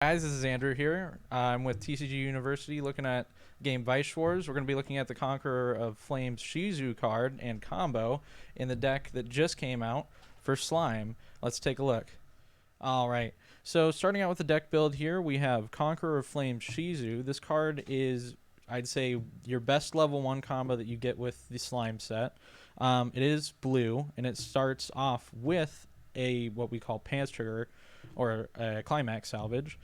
Guys, this is Andrew here. I'm with TCGU University looking at game Weiss Schwarz. We're going to be looking at the Conqueror of Flames Shizu card and combo in the deck that just came out for Slime. Let's take a look. Alright, so starting out with the deck build here, we have Conqueror of Flames Shizu. This card is, I'd say, your best level 1 combo that you get with the Slime set. It is blue, and it starts off with what we call Pants Trigger, or a Climax Salvage.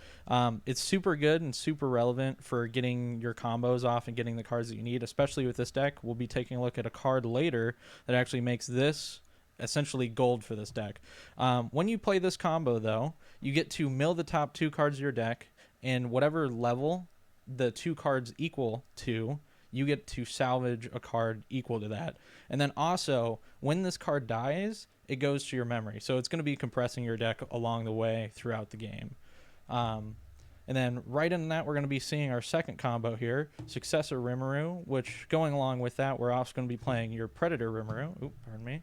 It's super good and super relevant for getting your combos off and getting the cards that you need, especially with this deck. We'll be taking a look at a card later that actually makes this essentially gold for this deck. When you play this combo, though, you get to mill the top 2 cards of your deck, and whatever level the 2 cards equal to, you get to salvage a card equal to that. And then also, when this card dies, it goes to your memory. So it's going to be compressing your deck along the way throughout the game. And then right in that, we're going to be seeing our second combo here, Successor Rimuru, which going along with that, we're also going to be playing your Predator Rimuru. Oop, pardon me.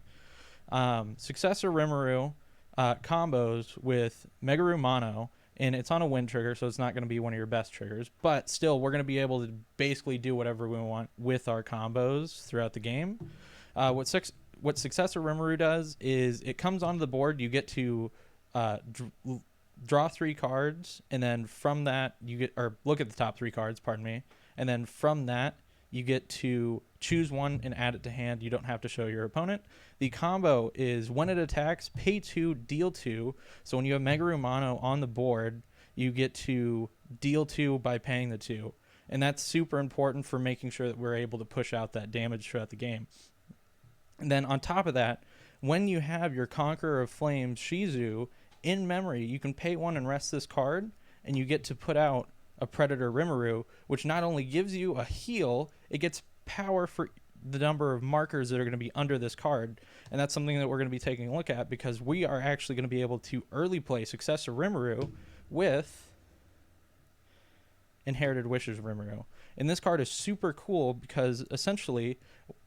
Successor Rimuru combos with Megaru Mono, and it's on a wind trigger, so it's not going to be one of your best triggers. But still, we're going to be able to basically do whatever we want with our combos throughout the game. What Successor Rimuru does is it comes onto the board. You get to draw 3 cards, and then from that you get, or look at the top 3 cards, pardon me, and then from that you get to choose one and add it to hand. You don't have to show your opponent. The combo is when it attacks, pay 2, deal 2. So when you have Megaru Mono on the board, you get to deal 2 by paying the 2. And that's super important for making sure that we're able to push out that damage throughout the game. And then on top of that, when you have your Conqueror of Flames Shizu in memory, you can pay 1 and rest this card, and you get to put out a Predator Rimuru, which not only gives you a heal, it gets power for the number of markers that are going to be under this card. And that's something that we're going to be taking a look at, because we are actually going to be able to early play Successor Rimuru with Inherited Wishes Rimuru. And this card is super cool because essentially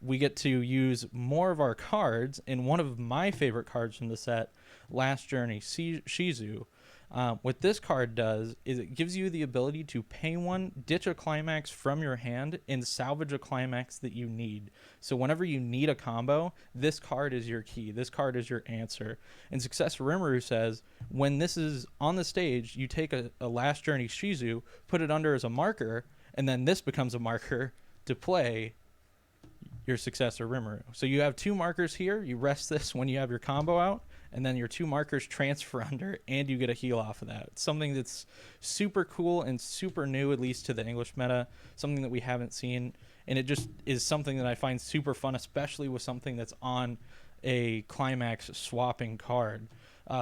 we get to use more of our cards in one of my favorite cards from the set, Last Journey Shizu. What this card does is it gives you the ability to pay 1, ditch a climax from your hand, and salvage a climax that you need. So whenever you need a combo, this card is your key. This card is your answer. And Successor Rimuru says, when this is on the stage, you take a Last Journey Shizu, put it under as a marker, and then this becomes a marker to play your Successor Rimuru. So you have 2 markers here. You rest this when you have your combo out, and then your 2 markers transfer under, and you get a heal off of that. It's something that's super cool and super new, at least to the English meta, something that we haven't seen, and it just is something that I find super fun, especially with something that's on a climax swapping card.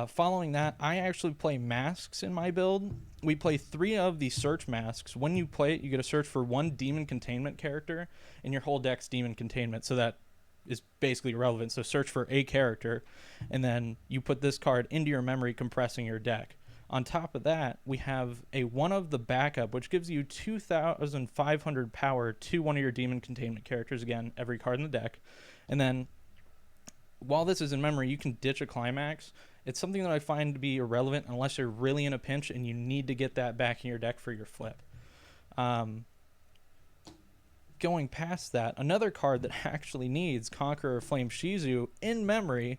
Following that, I actually play masks in my build. We play 3 of the search masks. When you play it, you get to search for 1 demon containment character in your whole deck's demon containment, so that is basically irrelevant. So search for a character, and then you put this card into your memory, compressing your deck. On top of that, we have a 1 of the backup, which gives you 2,500 power to one of your demon containment characters, again, every card in the deck. And then while this is in memory, you can ditch a climax. It's something that I find to be irrelevant unless you're really in a pinch and you need to get that back in your deck for your flip. Going past that, another card that actually needs Conqueror of Flame Shizu in memory,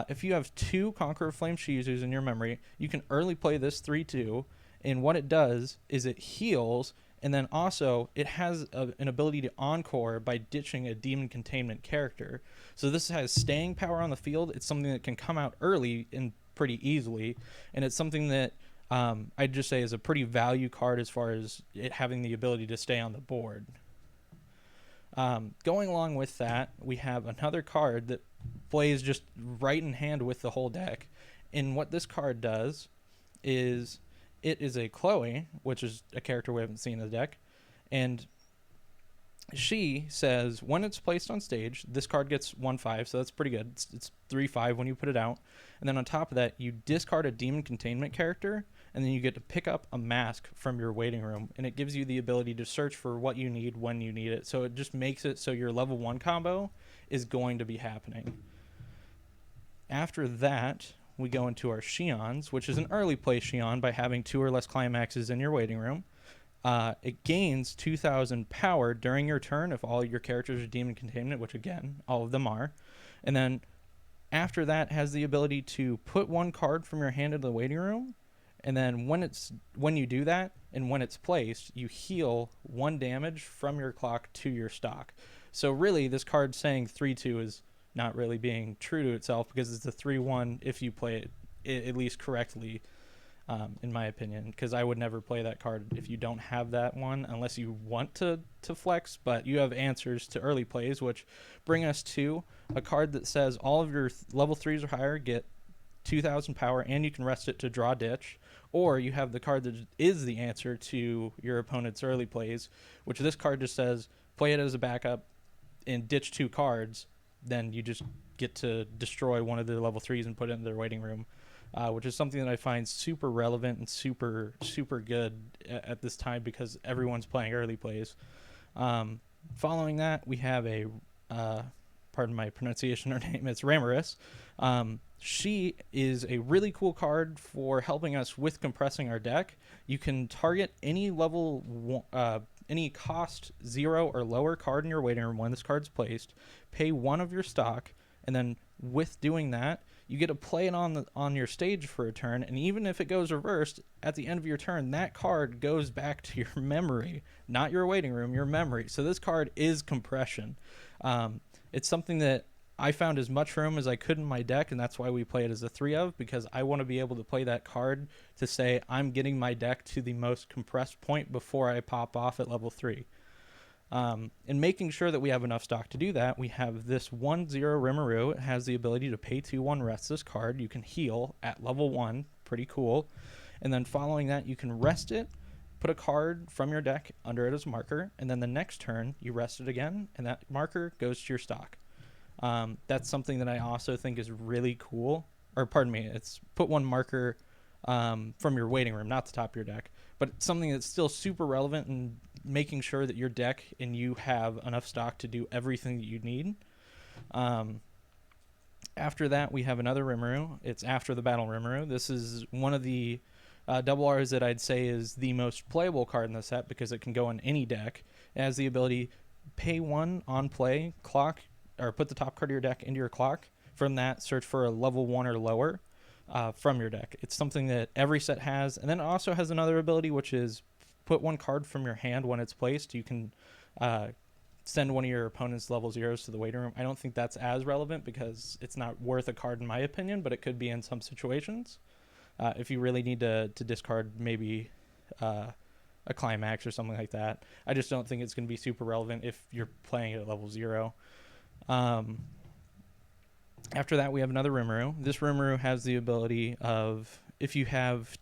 if you have 2 Conqueror of Flame Shizus in your memory, you can early play this 3/2, and what it does is it heals, and then also it has an ability to encore by ditching a demon containment character. So this has staying power on the field. It's something that can come out early and pretty easily, and it's something that I'd just say is a pretty value card as far as it having the ability to stay on the board. Going along with that, we have another card that plays just right in hand with the whole deck. And what this card does is it is a Chloe, which is a character we haven't seen in the deck. And she says when it's placed on stage, this card gets 1/5, so that's pretty good. It's 3/5 when you put it out. And then on top of that, you discard a demon containment character, and then you get to pick up a mask from your waiting room, and it gives you the ability to search for what you need when you need it. So it just makes it so your level 1 combo is going to be happening. After that, we go into our Xions, which is an early play Xion by having 2 or less climaxes in your waiting room. It gains 2,000 power during your turn if all your characters are deemed in containment, which again, all of them are. And then after that, has the ability to put 1 card from your hand into the waiting room. And then when you do that and when it's placed, you heal 1 damage from your clock to your stock. So really, this card saying 3/2 is not really being true to itself, because it's a 3/1 if you play it at least correctly, in my opinion, because I would never play that card if you don't have that one unless you want to flex. But you have answers to early plays, which bring us to a card that says all of your level 3s or higher get 2,000 power, and you can rest it to draw ditch. Or you have the card that is the answer to your opponent's early plays, which this card just says play it as a backup and ditch 2 cards. Then you just get to destroy one of the level 3s and put it in their waiting room, which is something that I find super relevant and super good at this time, because everyone's playing early plays. Following that, we have a, pardon my pronunciation, her name is Rimuru. She is a really cool card for helping us with compressing our deck. You can target any any cost 0 or lower card in your waiting room when this card's placed, pay 1 of your stock, and then with doing that, you get to play it on your stage for a turn. And even if it goes reversed at the end of your turn, that card goes back to your memory, not your waiting room, your memory. So this card is compression. It's something that I found as much room as I could in my deck, and that's why we play it as a 3 of, because I want to be able to play that card to say I'm getting my deck to the most compressed point before I pop off at level 3. And making sure that we have enough stock to do that, we have this 1/0 Rimuru. It has the ability to pay 2/1 rest this card. You can heal at level 1, pretty cool. And then following that, you can rest it, put a card from your deck under it as a marker, and then the next turn you rest it again, and that marker goes to your stock. That's something that I also think is really cool. Or pardon me, it's put 1 marker from your waiting room, not the top of your deck, but it's something that's still super relevant in making sure that your deck and you have enough stock to do everything that you need. After that, we have another Rimuru. It's After the Battle Rimuru. This is one of the double R's that I'd say is the most playable card in the set, because it can go in any deck. It has the ability pay 1 on play, clock, or put the top card of your deck into your clock. From that, search for a level 1 or lower from your deck. It's something that every set has. And then it also has another ability, which is put 1 card from your hand when it's placed. You can send one of your opponent's level 0s to the waiting room. I don't think that's as relevant because it's not worth a card in my opinion, but it could be in some situations. If you really need to discard maybe a climax or something like that. I just don't think it's going to be super relevant if you're playing it at level 0. After that, we have another Rimuru. This Rimuru has the ability of, if you have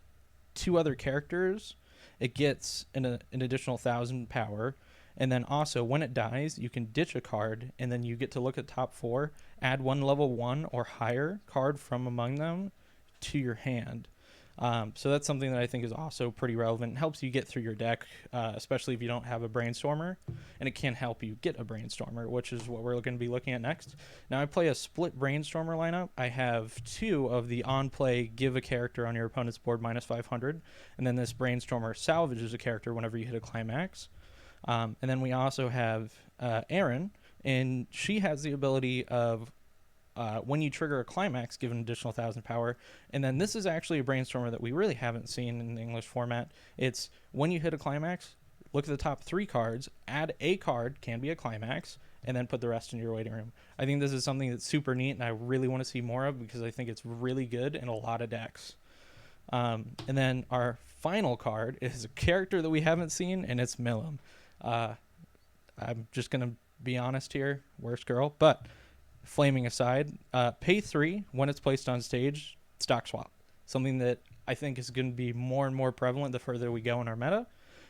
2 other characters, it gets an additional 1,000 power. And then also, when it dies, you can ditch a card, and then you get to look at top 4, add 1 level 1 or higher card from among them to your hand. So that's something that I think is also pretty relevant. It helps you get through your deck, especially if you don't have a Brainstormer, and it can help you get a Brainstormer, which is what we're going to be looking at next. Now, I play a split Brainstormer lineup. I have 2 of the on-play give a character on your opponent's board minus 500, and then this Brainstormer salvages a character whenever you hit a climax. And then we also have Erin, and she has the ability of when you trigger a climax, give an additional 1,000 power. And then this is actually a Brainstormer that we really haven't seen in the English format. It's when you hit a climax, look at the top 3 cards, add a card, can be a climax, and then put the rest in your waiting room. I think this is something that's super neat, and I really want to see more of because I think it's really good in a lot of decks. And then our final card is a character that we haven't seen, and it's Milim. I'm just going to be honest here, worst girl, but flaming aside, pay 3 when it's placed on stage, stock swap. Something that I think is going to be more and more prevalent the further we go in our meta.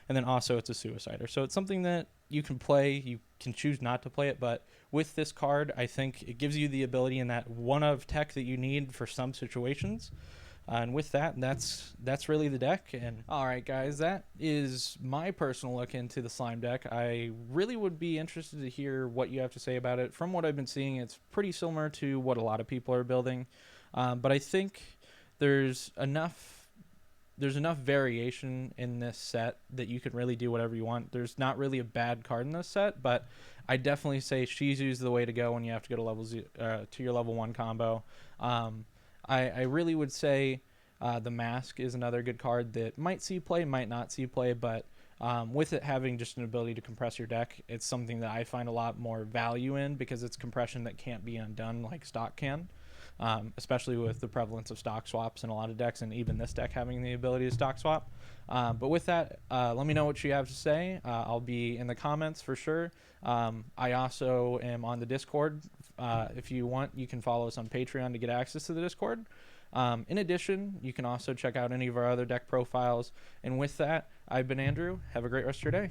And then also it's a suicider. So it's something that you can play, you can choose not to play it, but with this card, I think it gives you the ability in that one of tech that you need for some situations. And with that, that's really the deck. And all right, guys, that is my personal look into the slime deck. I really would be interested to hear what you have to say about it. From what I've been seeing, it's pretty similar to what a lot of people are building. But I think there's enough variation in this set that you can really do whatever you want. There's not really a bad card in this set, but I definitely say Shizu is the way to go when you have to go to to your level 1 combo. I really would say the Mask is another good card that might see play, might not see play, but with it having just an ability to compress your deck, it's something that I find a lot more value in because it's compression that can't be undone like stock can. Especially with the prevalence of stock swaps in a lot of decks, and even this deck having the ability to stock swap. But with that, let me know what you have to say. I'll be in the comments for sure. I also am on the Discord. If you want, you can follow us on Patreon to get access to the Discord. In addition, you can also check out any of our other deck profiles. And with that, I've been Andrew. Have a great rest of your day.